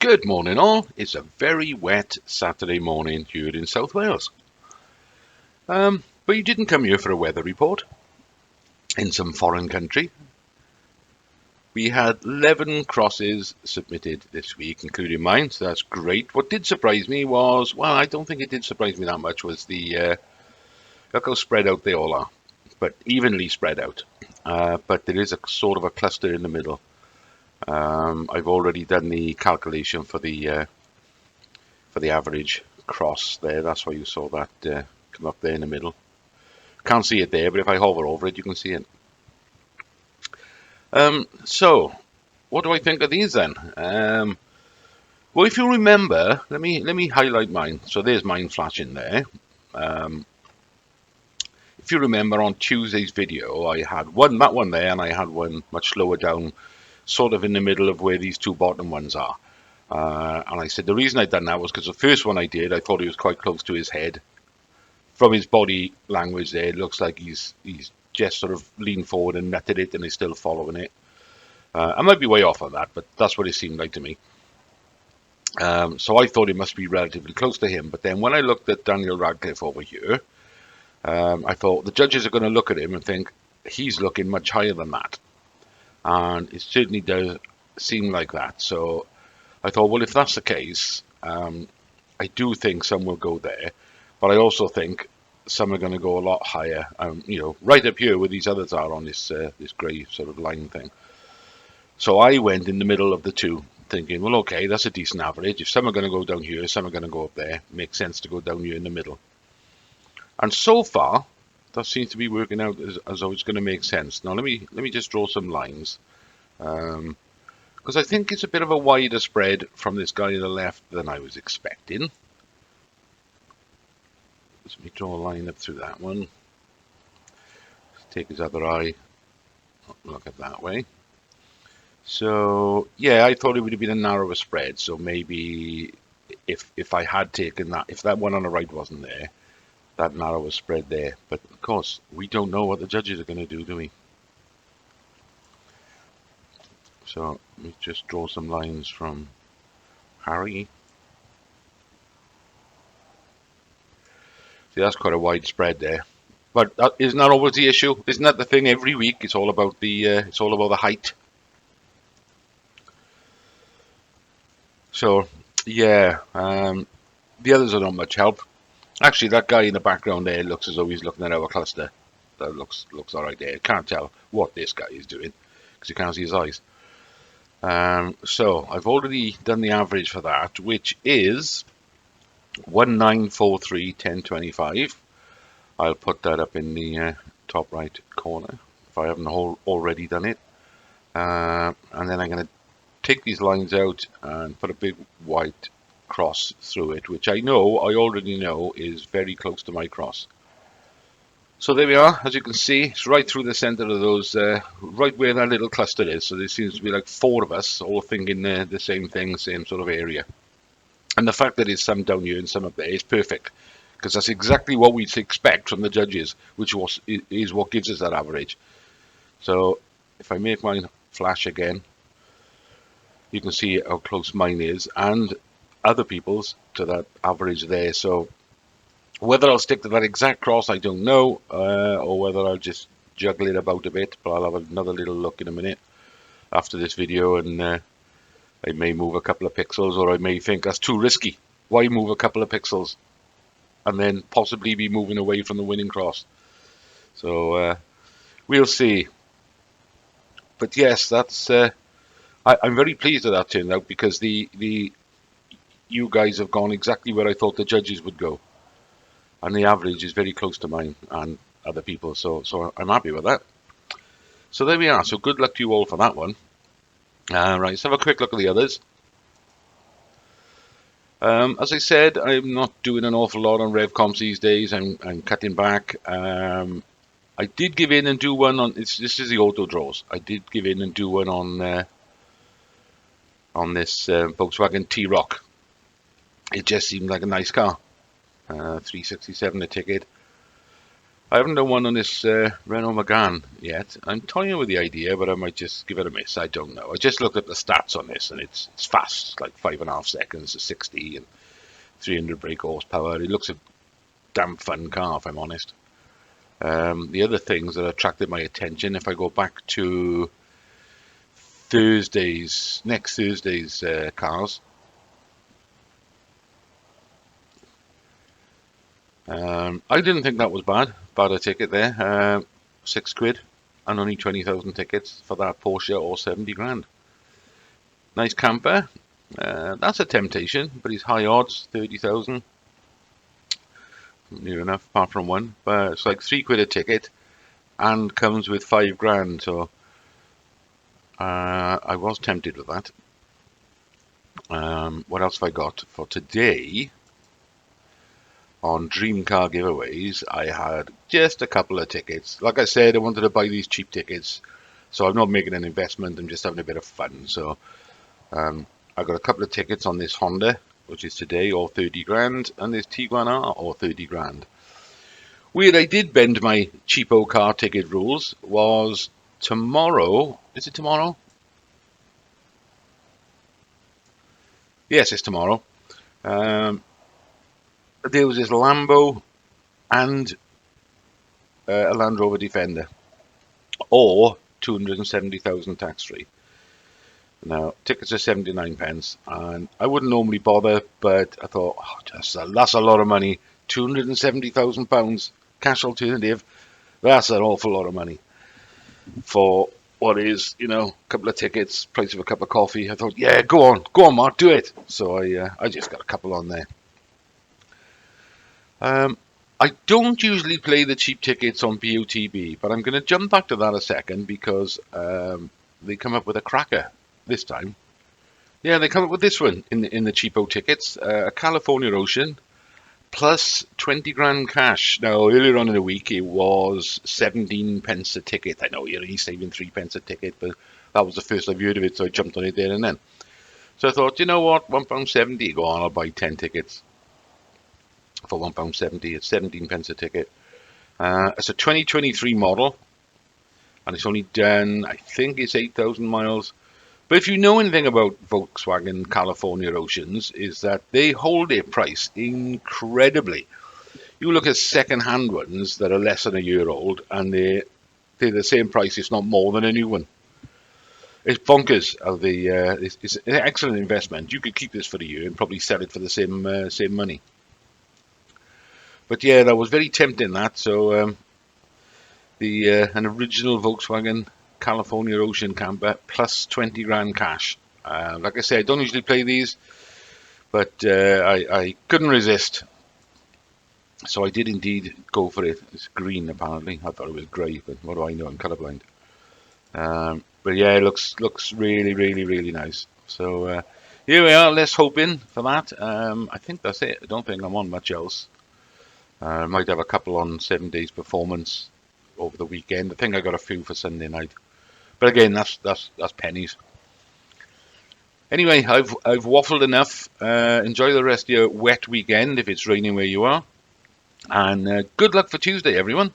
Good morning all, it's a very wet Saturday morning here in South Wales. But you didn't come here for a weather report in some foreign country. We had 11 crosses submitted this week, including mine, so that's great. What did surprise me was, well, I don't think it did surprise me that much, was look how spread out they all are, but evenly spread out. But there is a sort of a cluster in the middle. I've already done the calculation for the average cross there. That's why you saw that come up there in the middle. Can't see it there, but if I hover over it, you can see it. So, what do I think of these then? Well, if you remember, let me highlight mine. So there's mine flashing there. If you remember on Tuesday's video, I had that one there, and I had one much lower down, sort of in the middle of where these two bottom ones are. And I said the reason I'd done that was because the first one I did, I thought he was quite close to his head. From his body language there, it looks like he's just sort of leaned forward and nutted it and is still following it. I might be way off on that, but that's what it seemed like to me. So I thought it must be relatively close to him. But then when I looked at Daniel Radcliffe over here, I thought the judges are going to look at him and think he's looking much higher than that. And it certainly does seem like that. So I thought, well, if that's the case, I do think some will go there. But I also think some are going to go a lot higher, right up here where these others are on this grey sort of line thing. So I went in the middle of the two, thinking, well, okay, that's a decent average. If some are going to go down here, some are going to go up there. It makes sense to go down here in the middle. And so far, that seems to be working out as though it's going to make sense. Now, let me just draw some lines. Because I think it's a bit of a wider spread from this guy to the left than I was expecting. Let me draw a line up through that one. Let's take his other eye. Look at that way. So yeah, I thought it would have been a narrower spread. So maybe if I had taken that, if that one on the right wasn't there, that narrower spread there. But of course, we don't know what the judges are going to do we? So let me just draw some lines from Harry. See, that's quite a wide spread there, but isn't that always the issue? Isn't that the thing every week? It's all about the height. So yeah, the others are not much help. Actually, that guy in the background there looks as though he's looking at our cluster. That looks all right there. Can't tell what this guy is doing because you can't see his eyes. So I've already done the average for that, which is 1943.1025. I'll put that up in the top right corner if I haven't already done it. And then I'm going to take these lines out and put a big white cross through it, which I already know is very close to my cross. So there we are. As you can see, it's right through the center of those, right where that little cluster is. So there seems to be like four of us all thinking the same thing, same sort of area. And the fact that there's some down here and some up there is perfect, because that's exactly what we'd expect from the judges, which is what gives us that average. So if I make mine flash again, you can see how close mine is and other people's to that average there. So whether I'll stick to that exact cross, I don't know, or whether I'll just juggle it about a bit, but I'll have another little look in a minute after this video, and I may move a couple of pixels, or I may think that's too risky. Why move a couple of pixels and then possibly be moving away from the winning cross? So we'll see. But yes, that's I'm very pleased with that turned out, because you guys have gone exactly where I thought the judges would go, and the average is very close to mine and other people. So I'm happy with that. So there we are. So good luck to you all for that one. Right, let's have a quick look at the others. As I said, I'm not doing an awful lot on Revcomps these days. I'm cutting back. I did give in and do one on this is the auto draws. I did give in and do one on this Volkswagen T-Roc. It just seemed like a nice car. 367 a ticket. I haven't done one on this Renault Megane yet. I'm toying with the idea, but I might just give it a miss. I don't know. I just looked at the stats on this, and it's fast. It's like 5.5 seconds to 60 and 300 brake horsepower. It looks a damn fun car, if I'm honest. The other things that attracted my attention, if I go back to next Thursday's cars, I didn't think that was bad a ticket there. £6 and only 20,000 tickets for that Porsche or 70 grand. Nice camper. That's a temptation, but he's high odds, 30,000. Near enough, apart from one. But it's like £3 a ticket and comes with 5 grand. So I was tempted with that. What else have I got for today? On Dream Car giveaways, I had just a couple of tickets. Like I said, I wanted to buy these cheap tickets, so I'm not making an investment. I'm just having a bit of fun. So I got a couple of tickets on this Honda, which is today, or 30 grand, and this Tiguan R, or 30 grand. Weird, I did bend my cheapo car ticket rules. Was tomorrow? Is it tomorrow? Yes, it's tomorrow. There was this Lambo and a Land Rover Defender, or 270,000 tax free. Now, tickets are 79 pence, and I wouldn't normally bother, but I thought, that's a lot of money. £270,000 cash alternative, that's an awful lot of money for what is, a couple of tickets, price of a cup of coffee. I thought, yeah, go on, Mark, do it. So I just got a couple on there. I don't usually play the cheap tickets on BOTB, but I'm going to jump back to that a second because they come up with a cracker this time. Yeah, they come up with this one in the cheapo tickets, a California Ocean plus 20 grand cash. Now, earlier on in the week, it was 17 pence a ticket. I know you're only saving 3 pence a ticket, but that was the first I've heard of it, so I jumped on it there and then. So I thought, you know what, £1.70, go on, I'll buy 10 tickets for £1.70. It's 17 pence a ticket. It's a 2023 model, and it's only done, I think it's 8,000 miles. But if you know anything about Volkswagen California Oceans, is that they hold their price incredibly. You look at second-hand ones that are less than a year old, and they're the same price, if not more than a new one. It's bonkers. It's an excellent investment. You could keep this for a year and probably sell it for the same money. But yeah, that was very tempting. That so an original Volkswagen California Ocean camper plus 20 grand cash. Like I say, I don't usually play these, but I couldn't resist. So I did indeed go for it. It's green apparently. I thought it was grey, but what do I know? I'm colourblind. But yeah, it looks really, really, really nice. So here we are. Let's hope in for that. I think that's it. I don't think I'm on much else. I might have a couple on 7 days performance over the weekend. I think I got a few for Sunday night. But again, that's pennies. Anyway, I've waffled enough. Enjoy the rest of your wet weekend if it's raining where you are. And good luck for Tuesday, everyone.